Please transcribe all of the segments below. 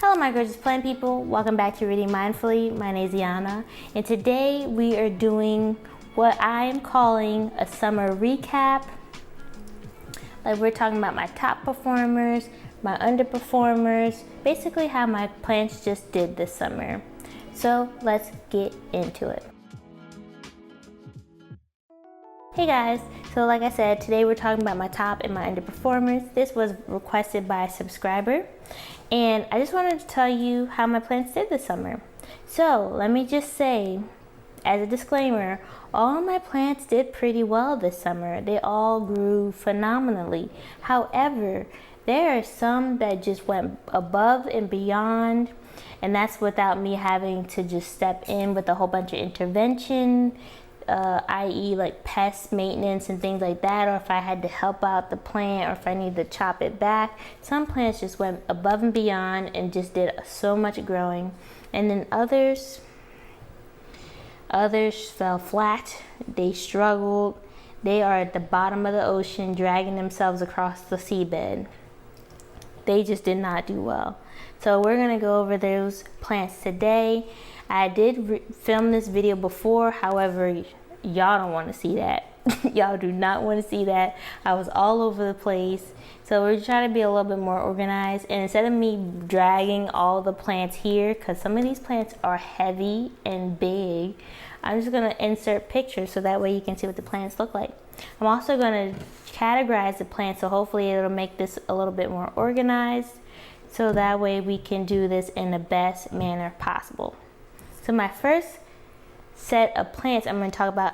Hello my gorgeous plant people, welcome back to Reading Mindfully. My name is Yana, and today we are doing what I am calling a summer recap. Like we're talking about my top performers, my underperformers, basically how my plants just did this summer. So let's get into it. Hey guys, so like I said, today we're talking about my top and my underperformers. This was requested by a subscriber, and I just wanted to tell you how my plants did this summer. So let me just say, as a disclaimer, all my plants did pretty well this summer. They all grew phenomenally. However, there are some that just went above and beyond, and that's without me having to just step in with a whole bunch of intervention, i.e. like pest maintenance and things like that, or if I had to help out the plant, or if I need to chop it back. Some plants just went above and beyond and just did so much growing, and then others fell flat. They struggled. They are at the bottom of the ocean, dragging themselves across the seabed. They just did not do well. So we're gonna go over those plants today. I did film this video before, however, y'all don't want to see that. Y'all do not want to see that. I was all over the place. So we're trying to be a little bit more organized, and instead of me dragging all the plants here, because some of these plants are heavy and big, I'm just going to insert pictures so that way you can see what the plants look like. I'm also going to categorize the plants, so hopefully it'll make this a little bit more organized, so that way we can do this in the best manner possible. So my first set of plants I'm going to talk about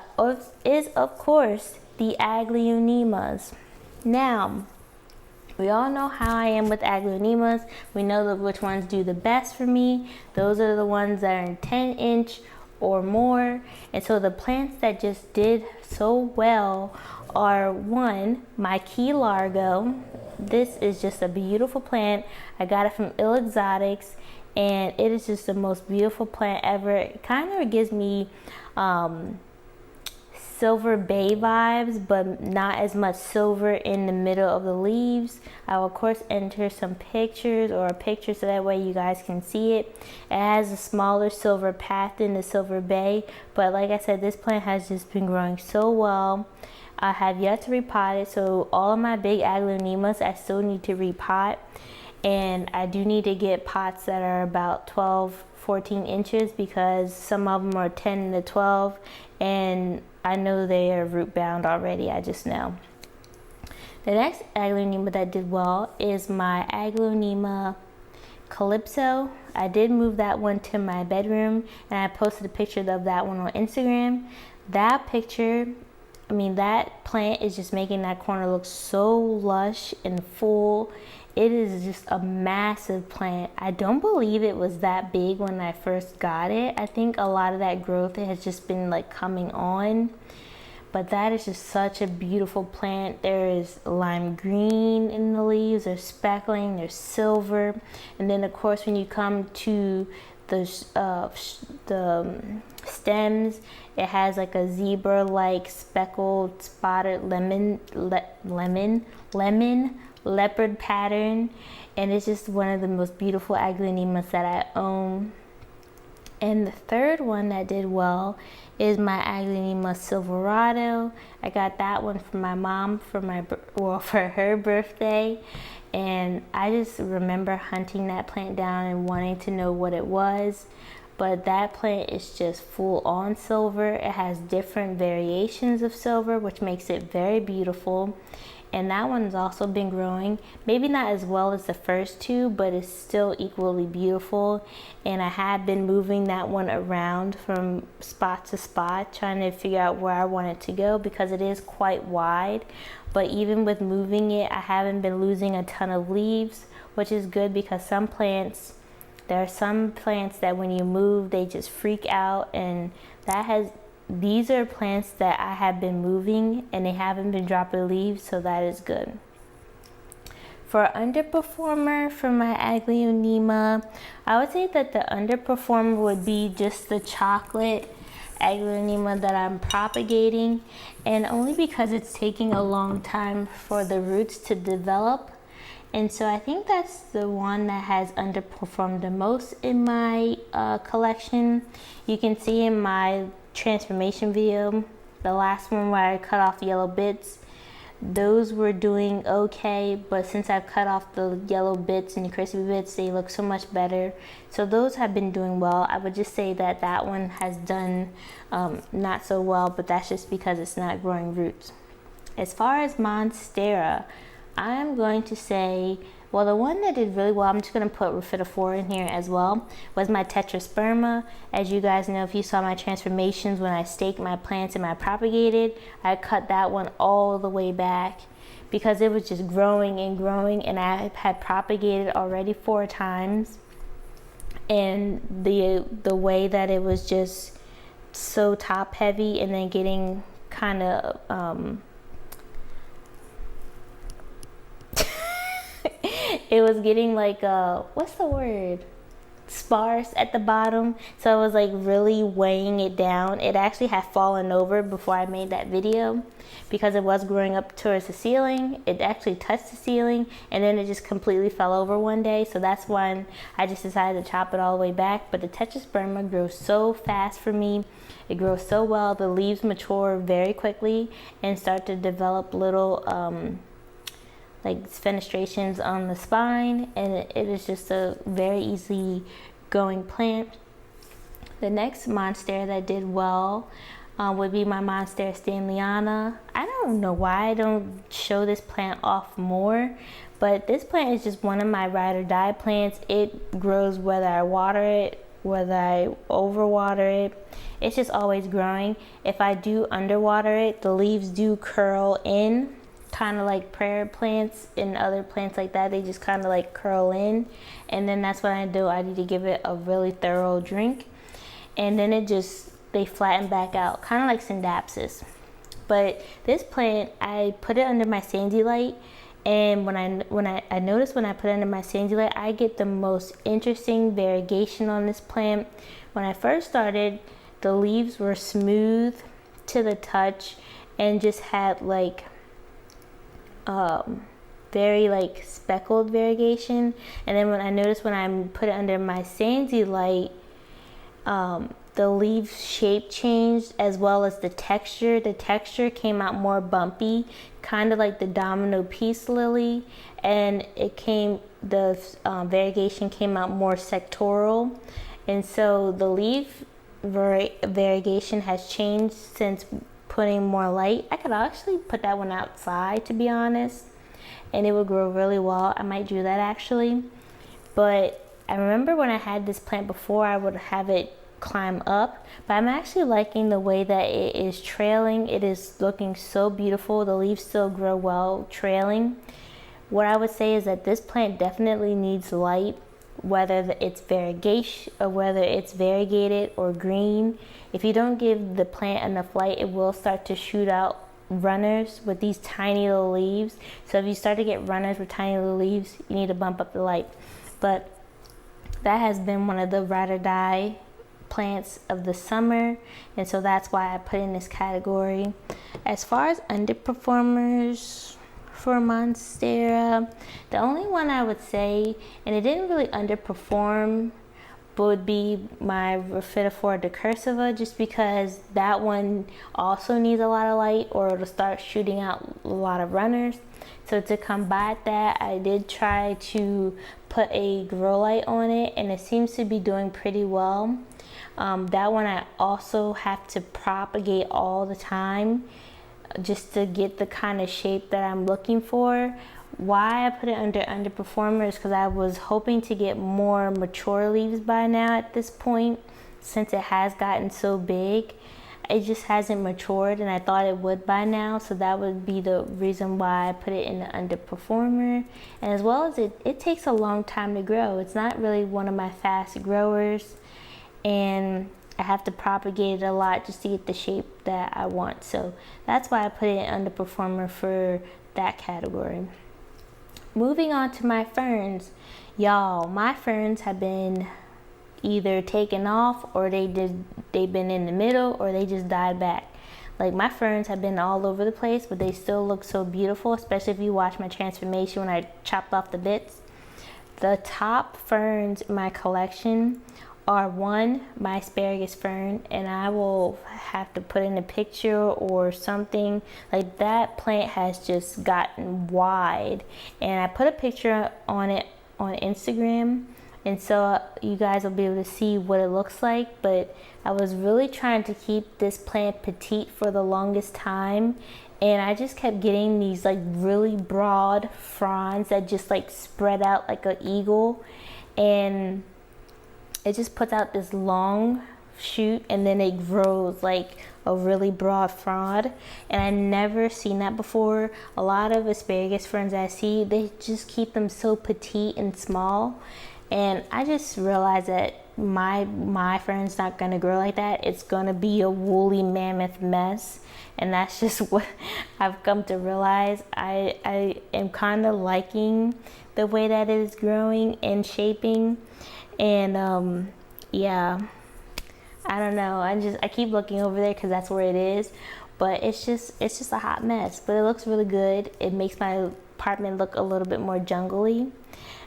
is, of course, the Aglaonemas. Now, we all know how I am with Aglaonemas. We know which ones do the best for me. Those are the ones that are in 10-inch or more. And so the plants that just did so well are, one, my Key Largo. This is just a beautiful plant. I got it from Ill Exotics, and it is just the most beautiful plant ever. It kind of gives me Silver Bay vibes, but not as much silver in the middle of the leaves. I will of course enter some pictures, or a picture, so that way you guys can see it. It has a smaller silver path than the Silver Bay, but like I said, this plant has just been growing so well. I have yet to repot it, so all of my big Aglaonemas I still need to repot. And I do need to get pots that are about 12-14 inches, because some of them are 10 to 12, and I know they are root bound already. I just know. The next Aglaonema that did well is my Aglaonema Calypso. I did move that one to my bedroom, and I posted a picture of that one on Instagram. That picture, that plant is just making that corner look so lush and full. It is just a massive plant. I don't believe it was that big when I first got it. I think a lot of that growth has just been like coming on. But that is just such a beautiful plant. There is lime green in the leaves, there's speckling, there's silver. And then of course when you come to the stems, it has like a zebra-like speckled spotted leopard pattern, and it's just one of the most beautiful Aglaonemas that I own. And the third one that did well is my Aglaonema Silverado. I got that one from my mom for her birthday, and I just remember hunting that plant down and wanting to know what it was. But that plant is just full on silver. It has different variations of silver, which makes it very beautiful. And that one's also been growing, maybe not as well as the first two, but it's still equally beautiful. And I have been moving that one around from spot to spot, trying to figure out where I want it to go, because it is quite wide. But even with moving it, I haven't been losing a ton of leaves, which is good, because there are some plants that when you move, they just freak out, and these are plants that I have been moving and they haven't been dropping leaves, so that is good. For underperformer for my Aglaonema, I would say that the underperformer would be just the chocolate Aglaonema that I'm propagating, and only because it's taking a long time for the roots to develop. And so I think that's the one that has underperformed the most in my collection. You can see in my transformation video, the last one where I cut off yellow bits, those were doing okay, but since I've cut off the yellow bits and the crispy bits, they look so much better. So those have been doing well. I would just say that that one has done not so well, but that's just because it's not growing roots. As far as Monstera, I'm going to say, well, the one that did really well, I'm just going to put Raphidophora in here as well, was my Tetrasperma. As you guys know, if you saw my transformations when I staked my plants and I propagated, I cut that one all the way back because it was just growing and growing, and I had propagated already 4 times. And the way that it was just so top heavy and then getting kind of it was getting like what's the word, sparse at the bottom, so it was like really weighing it down. It actually had fallen over before I made that video because it was growing up towards the ceiling. It actually touched the ceiling and then it just completely fell over one day, so that's when I just decided to chop it all the way back. But the Tetrasperma grows so fast for me. It grows so well. The leaves mature very quickly and start to develop little like fenestrations on the spine, and it is just a very easy going plant. The next Monstera that did well would be my Monstera Stanleyana. I don't know why I don't show this plant off more, but this plant is just one of my ride or die plants. It grows whether I water it, whether I overwater it. It's just always growing. If I do underwater it, the leaves do curl in, kind of like prayer plants and other plants like that. They just kind of like curl in, and then that's what I do. I need to give it a really thorough drink, and then they flatten back out, kind of like Syndapsis. But this plant, I put it under my Sandy light, and when I noticed when I put it under my Sandy light, I get the most interesting variegation on this plant. When I first started, the leaves were smooth to the touch and just had like very like speckled variegation. And then when I noticed when I put it under my Sandy light, the leaf shape changed as well as the texture. The texture came out more bumpy, kind of like the domino peace lily, and the variegation came out more sectoral. And so the leaf variegation has changed since putting more light. I could actually put that one outside, to be honest, and it would grow really well. I might do that actually. But I remember when I had this plant before, I would have it climb up, but I'm actually liking the way that it is trailing. It is looking so beautiful. The leaves still grow well trailing. What I would say is that this plant definitely needs light, whether it's variegation or whether it's variegated or green. If you don't give the plant enough light, it will start to shoot out runners with these tiny little leaves. So if you start to get runners with tiny little leaves, you need to bump up the light. But that has been one of the ride or die plants of the summer, and so that's why I put in this category. As far as underperformers for Monstera, the only one I would say, and it didn't really underperform, would be my Raphidophora decursiva, just because that one also needs a lot of light or it'll start shooting out a lot of runners. So to combat that, I did try to put a Growlight on it, and it seems to be doing pretty well. That one I also have to propagate all the time just to get the kind of shape that I'm looking for. Why I put it under underperformer is because I was hoping to get more mature leaves by now at this point, since it has gotten so big. It just hasn't matured, and I thought it would by now, so that would be the reason why I put it in the underperformer. And as well as it takes a long time to grow. It's not really one of my fast growers, and I have to propagate it a lot just to get the shape that I want. So that's why I put it in underperformer for that category. Moving on to my ferns. Y'all, my ferns have been either taken off, or they've been in the middle, or they just died back. Like my ferns have been all over the place, but they still look so beautiful, especially if you watch my transformation when I chopped off the bits. The top ferns in my collection are one, my asparagus fern, and I will have to put in a picture or something. Like that plant has just gotten wide, and I put a picture on it on Instagram, and so you guys will be able to see what it looks like. But I was really trying to keep this plant petite for the longest time, and I just kept getting these like really broad fronds that just like spread out like an eagle, and it just puts out this long shoot and then it grows like a really broad frond, and I never seen that before. A lot of asparagus ferns I see, they just keep them so petite and small, and I just realized that my fern's not gonna grow like that. It's gonna be a woolly mammoth mess, and that's just what I've come to realize. I am kind of liking the way that it is growing and shaping, and yeah, I don't know, I keep looking over there because that's where it is, but it's just a hot mess, but it looks really good. It makes my apartment look a little bit more jungly.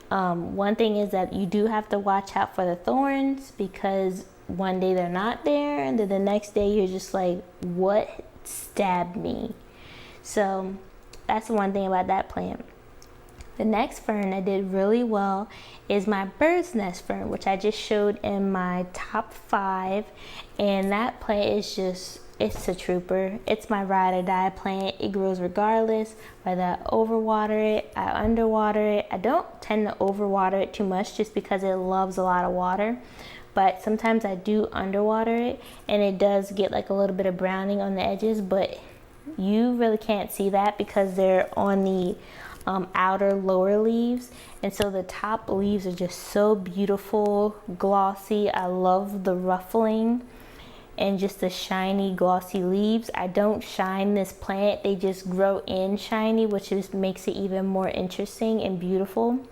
One thing is that you do have to watch out for the thorns, because one day they're not there and then the next day you're just like, what stabbed me? So that's one thing about that plant. The next fern that did really well is my bird's nest fern, which I just showed in my top 5, and that plant is just, it's a trooper. It's my ride or die plant. It grows regardless whether I overwater it, I underwater it. I don't tend to overwater it too much just because it loves a lot of water, but sometimes I do underwater it, and it does get like a little bit of browning on the edges, but you really can't see that because they're on the outer lower leaves, and so the top leaves are just so beautiful, glossy. I love the ruffling and just the shiny glossy leaves. I don't shine this plant, they just grow in shiny, which just makes it even more interesting and beautiful.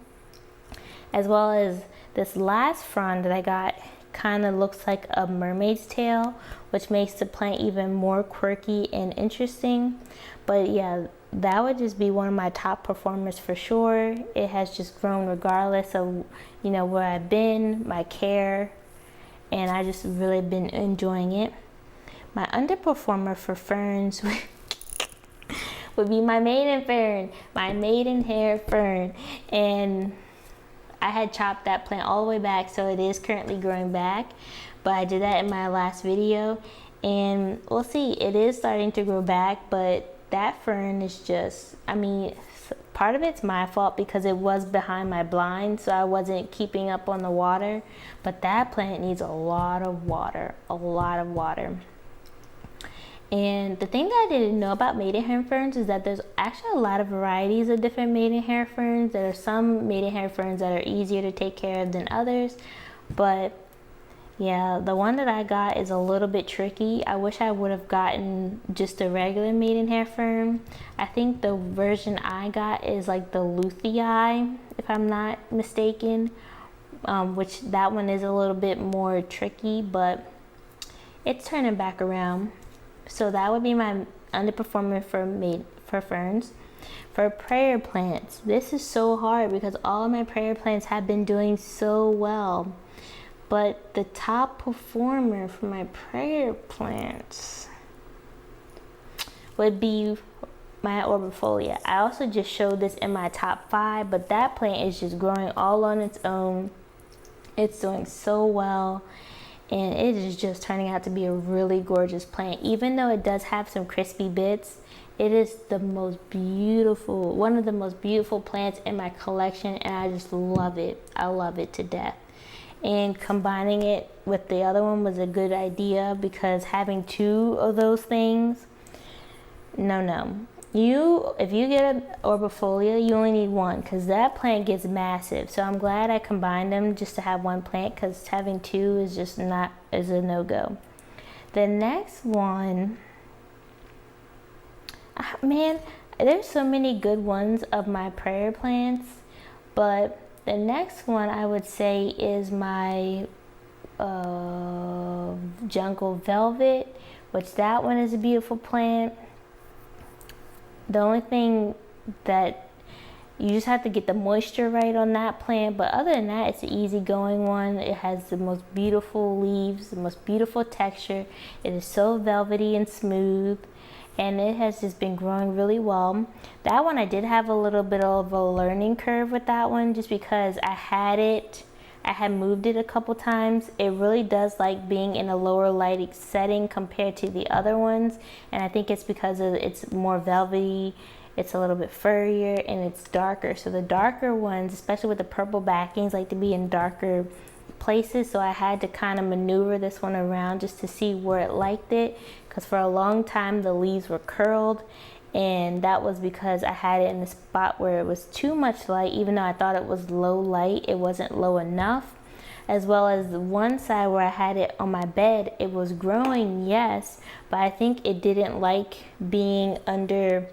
As well as this last frond that I got kind of looks like a mermaid's tail, which makes the plant even more quirky and interesting. But yeah, that would just be one of my top performers for sure. It has just grown regardless of, you know, where I've been, my care, and I just really been enjoying it. My underperformer for ferns would be my maiden fern, my maidenhair fern, and I had chopped that plant all the way back, so it is currently growing back, but I did that in my last video, and we'll see, it is starting to grow back. But that fern is just, I mean, part of it's my fault because it was behind my blind, so I wasn't keeping up on the water, but that plant needs a lot of water, a lot of water. And the thing that I didn't know about maidenhair ferns is that there's actually a lot of varieties of different maidenhair ferns. There are some maidenhair ferns that are easier to take care of than others, but yeah, the one that I got is a little bit tricky. I wish I would have gotten just a regular maidenhair fern. I think the version I got is like the Luthii, if I'm not mistaken, which that one is a little bit more tricky, but it's turning back around. So that would be my underperformer for ferns. For prayer plants, this is so hard because all of my prayer plants have been doing so well. But the top performer for my prayer plants would be my Orbifolia. I also just showed this in my top 5, but that plant is just growing all on its own. It's doing so well, and it is just turning out to be a really gorgeous plant. Even though it does have some crispy bits, it is the most beautiful, one of the most beautiful plants in my collection, and I just love it. I love it to death. And combining it with the other one was a good idea because having 2 of those things, no. If you get an Orbifolia, you only need 1 because that plant gets massive. So I'm glad I combined them just to have 1 plant, because having 2 is just is a no-go. The next one, man, there's so many good ones of my prayer plants, but the next one I would say is my jungle velvet, which that one is a beautiful plant. The only thing that you just have to get the moisture right on that plant, but other than that, it's an easygoing one. It has the most beautiful leaves, the most beautiful texture. It is so velvety and smooth, and it has just been growing really well. That one, I did have a little bit of a learning curve with that one, just because I had moved it a couple times. It really does like being in a lower lighting setting compared to the other ones, and I think it's because it's more velvety, it's a little bit furrier, and it's darker. So the darker ones, especially with the purple backings, like to be in darker places. So I had to kind of maneuver this one around just to see where it liked it, because for a long time the leaves were curled, and that was because I had it in a spot where it was too much light. Even though I thought it was low light, it wasn't low enough. As well as the one side where I had it on my bed, it was growing, yes, but I think it didn't like being under,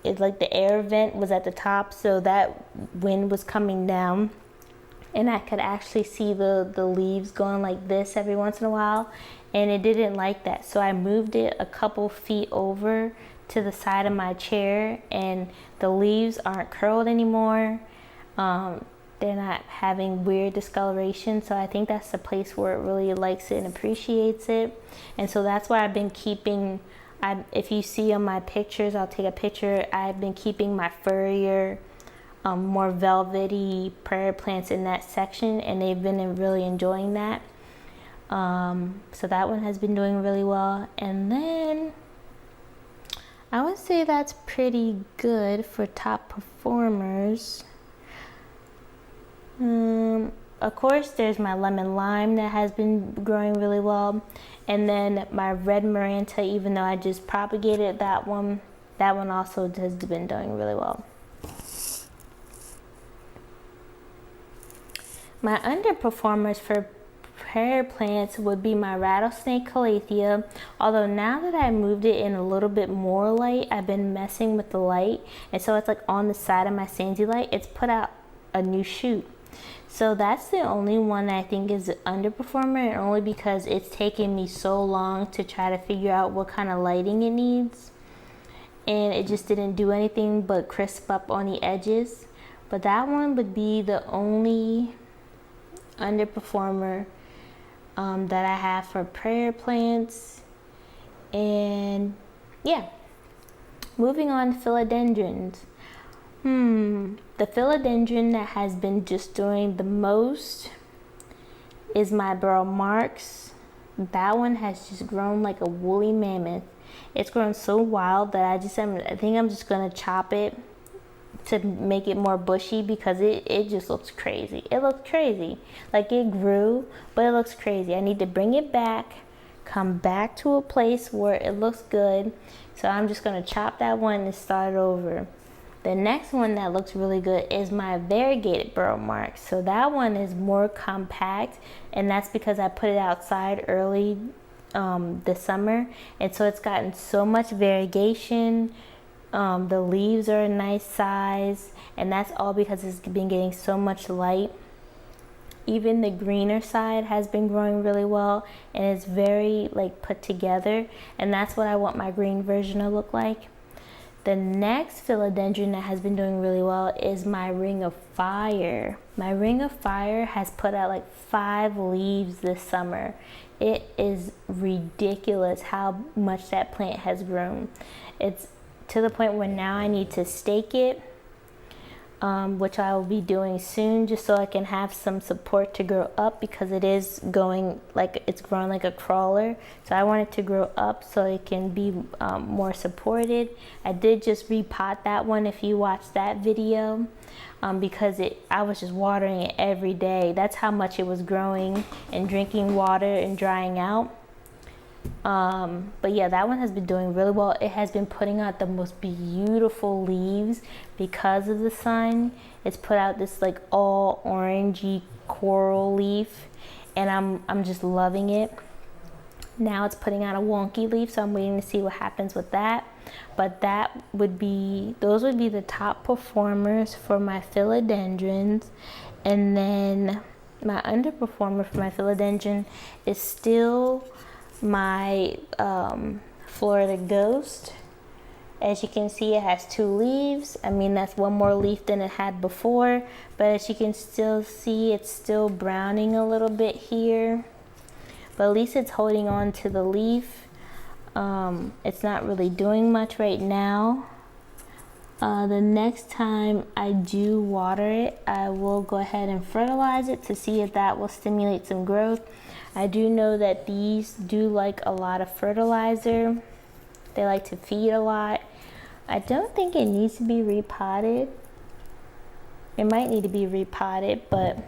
it's like the air vent was at the top, so that wind was coming down, and I could actually see the leaves going like this every once in a while, and it didn't like that. So I moved it a couple feet over to the side of my chair, and the leaves aren't curled anymore. They're not having weird discoloration, so I think that's the place where it really likes it and appreciates it. And so that's why I've been keeping, if you see on my pictures, I'll take a picture, I've been keeping my furrier, more velvety prayer plants in that section, and they've been really enjoying that. So that one has been doing really well. And then I would say that's pretty good for top performers. Of course, there's my lemon lime that has been growing really well, and then my red Maranta, even though I just propagated that one also has been doing really well. My underperformers for prayer plants would be my rattlesnake calathea, although now that I moved it in a little bit more light, I've been messing with the light, and so it's like on the side of my Sansevieria light, it's put out a new shoot. So that's the only one that I think is an underperformer, and only because it's taken me so long to try to figure out what kind of lighting it needs, and it just didn't do anything but crisp up on the edges. But that one would be the only underperformer that I have for prayer plants. And yeah, moving on to philodendrons. The philodendron that has been just doing the most is my Burl Marks. That one has just grown like a woolly mammoth. It's grown so wild that I think I'm just gonna chop it to make it more bushy, because it just looks crazy. It looks crazy. Like it grew, but it looks crazy. I need to bring it back, come back to a place where it looks good. So I'm just gonna chop that one and start over. The next one that looks really good is my variegated Burl Marks. So that one is more compact, and that's because I put it outside early this summer, and so it's gotten so much variegation. The leaves are a nice size, and that's all because it's been getting so much light. Even the greener side has been growing really well, and it's very like put together, and that's what I want my green version to look like. The next philodendron that has been doing really well is my Ring of Fire. My Ring of Fire has put out like 5 leaves this summer. It is ridiculous how much that plant has grown. It's to the point where now I need to stake it, which I will be doing soon, just so I can have some support to grow up, because it is going like it's growing like a crawler. So I want it to grow up so it can be more supported. I did just repot that one, if you watched that video, because I was just watering it every day. That's how much it was growing and drinking water and drying out. But yeah, that one has been doing really well. It has been putting out the most beautiful leaves because of the sun. It's put out this like all orangey coral leaf, and I'm just loving it. Now it's putting out a wonky leaf, so I'm waiting to see what happens with that. But those would be the top performers for my philodendrons. And then my underperformer for my philodendron is still my Florida Ghost. As you can see, it has 2 leaves. I mean, that's one more leaf than it had before, but as you can still see, it's still browning a little bit here, but at least it's holding on to the leaf. It's not really doing much right now. The next time I do water it, I will go ahead and fertilize it to see if that will stimulate some growth. I do know that these do like a lot of fertilizer. They like to feed a lot. I don't think it needs to be repotted. It might need to be repotted, but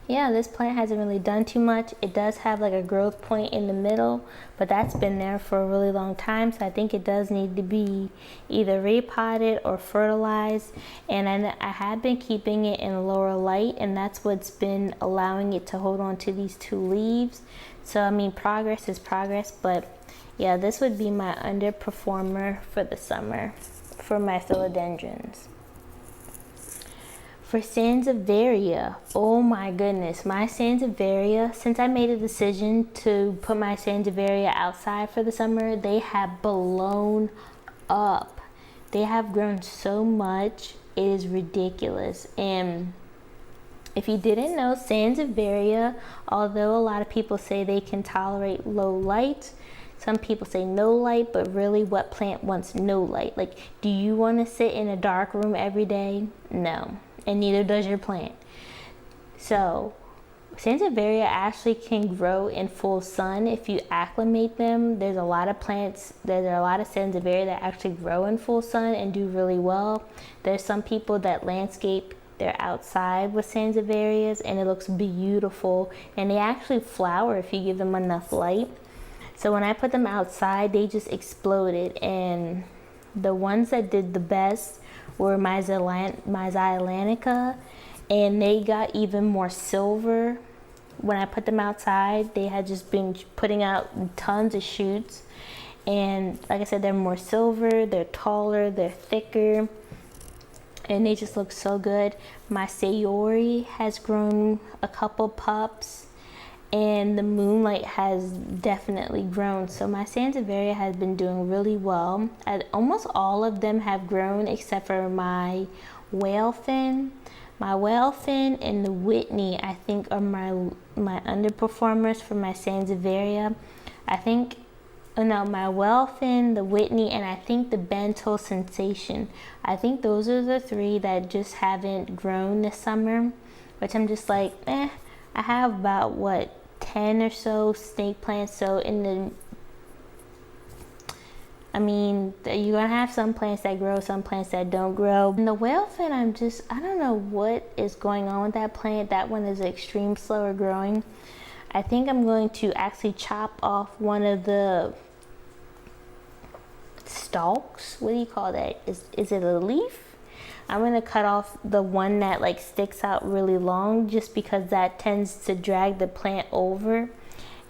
yeah, this plant hasn't really done too much. It does have like a growth point in the middle, but that's been there for a really long time, so I think it does need to be either repotted or fertilized. And I have been keeping it in lower light, and that's what's been allowing it to hold on to these 2 leaves. So I mean, progress is progress, but yeah, this would be my underperformer for the summer for my philodendrons. For Sansevieria, oh my goodness, my Sansevieria, since I made a decision to put my Sansevieria outside for the summer, they have blown up. They have grown so much, it is ridiculous. And if you didn't know, Sansevieria, although a lot of people say they can tolerate low light, some people say no light, but really, what plant wants no light? Like, do you want to sit in a dark room every day? No, and neither does your plant. So Sansevieria actually can grow in full sun if you acclimate them. There's a lot of plants, there's a lot of Sansevieria that actually grow in full sun and do really well. There's some people that landscape their outside with Sansevierias, and it looks beautiful, and they actually flower if you give them enough light. So when I put them outside, they just exploded, and the ones that did the best were my Xylanica, and they got even more silver. When I put them outside, they had just been putting out tons of shoots, and like I said, they're more silver, they're taller, they're thicker, and they just look so good. My Sayori has grown a couple pups, and the Moonlight has definitely grown. So my Sansevieria has been doing really well. Almost all of them have grown except for my Whale Fin. My Whale Fin and the Whitney, I think, are my underperformers for my Sansevieria. My Whale Fin, the Whitney, and I think the Bento Sensation. I think those are the 3 that just haven't grown this summer, which I'm just like, I have about 10 or so snake plants. So you're gonna have some plants that grow, some plants that don't grow. And the Whale Fin, I don't know what is going on with that plant. That one is extreme slower growing. I think I'm going to actually chop off one of the stalks. What do you call that? Is it a leaf? I'm going to cut off the one that sticks out really long, just because that tends to drag the plant over.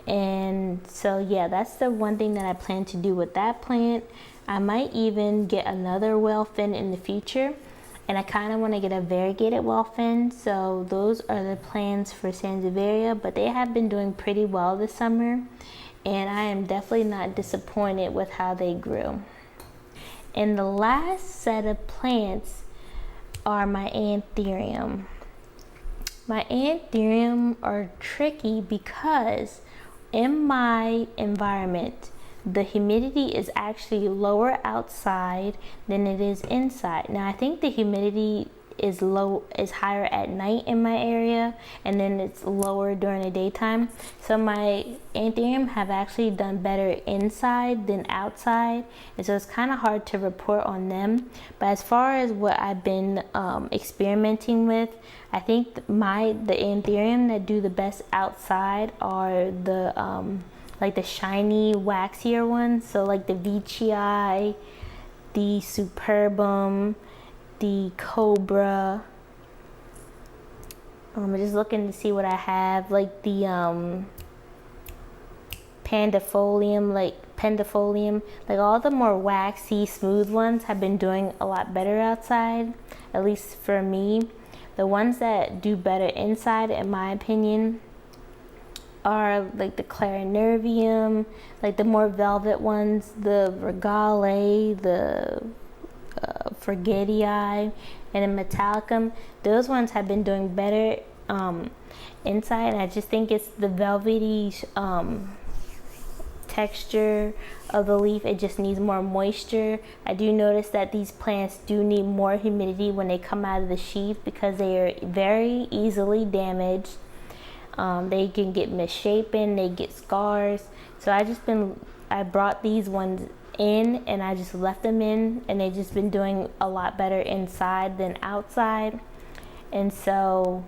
And so yeah, that's the one thing that I plan to do with that plant. I might even get another Whale Fin in the future, and I kind of want to get a variegated Whale Fin. So those are the plans for Sansevieria, but they have been doing pretty well this summer, and I am definitely not disappointed with how they grew. And the last set of plants are my Anthurium. My Anthurium are tricky because in my environment, the humidity is actually lower outside than it is inside. Now I think the humidity is higher at night in my area, and then it's lower during the daytime. So my Anthurium have actually done better inside than outside, and so it's kind of hard to report on them. But as far as what I've been experimenting with, I think the Anthurium that do the best outside are the the shiny waxier ones. So the Veitchii, the Superbum, the Cobra. I'm just looking to see what I have, the Pendifolium, all the more waxy, smooth ones have been doing a lot better outside, at least for me. The ones that do better inside, in my opinion, are like the Clarinervium, like the more velvet ones, the Regale, the Forgetii, and the Metallicum. Those ones have been doing better inside. I just think it's the velvety texture of the leaf. It just needs more moisture. I do notice that these plants do need more humidity when they come out of the sheath because they are very easily damaged. They can get misshapen, they get scars. So I brought these ones in and I just left them in, and they've just been doing a lot better inside than outside. And so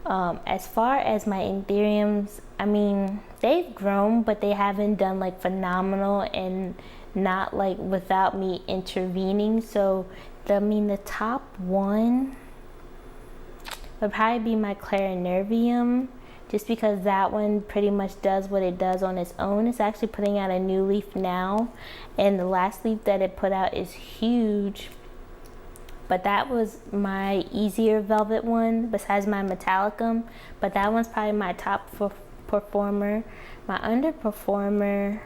as far as my Anthuriums, I mean, they've grown, but they haven't done like phenomenal, and not like without me intervening. So the top one would probably be my Clarinervium, just because that one pretty much does what it does on its own. It's actually putting out a new leaf now, and the last leaf that it put out is huge. But that was my easier velvet one besides my Metallicum. But that one's probably my top performer. My underperformer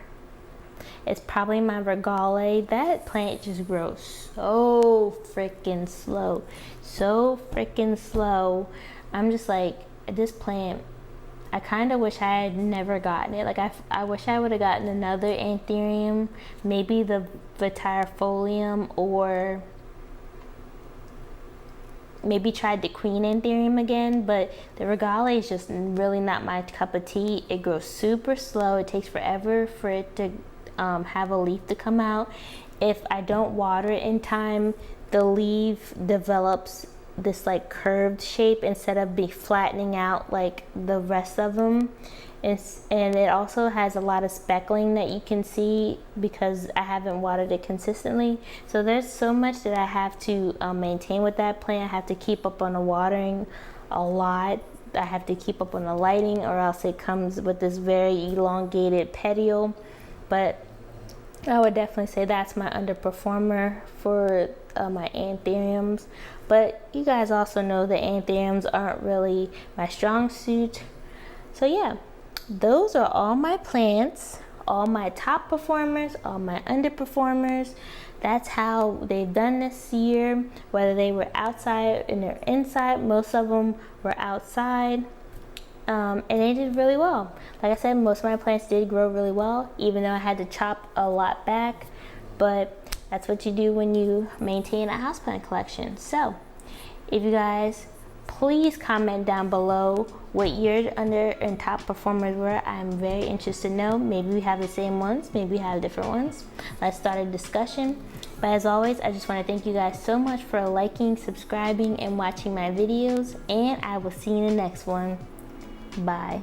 is probably my Regale. That plant just grows so freaking slow. So freaking slow. I'm just like, this plant, I kind of wish I had never gotten it. Like I wish I would have gotten another Anthurium, maybe the Vitirifolium, or maybe tried the Queen Anthurium again. But the Regale is just really not my cup of tea. It grows super slow. It takes forever for it to have a leaf to come out. If I don't water it in time, the leaf develops this like curved shape instead of be flattening out like the rest of them. And it also has a lot of speckling that you can see because I haven't watered it consistently. So there's so much that I have to maintain with that plant. I have to keep up on the watering a lot. I have to keep up on the lighting, or else it comes with this very elongated petiole. But I would definitely say that's my underperformer for my Anthuriums. But you guys also know that Anthuriums aren't really my strong suit. So yeah, those are all my plants, all my top performers, all my underperformers. That's how they've done this year, whether they were outside or inside. Most of them were outside. And they did really well. Like I said, most of my plants did grow really well, even though I had to chop a lot back. But that's what you do when you maintain a houseplant collection. So if you guys, please comment down below what your under and top performers were. I'm very interested to know. Maybe we have the same ones, maybe we have different ones. Let's start a discussion. But as always, I just want to thank you guys so much for liking, subscribing, and watching my videos. And I will see you in the next one. Bye.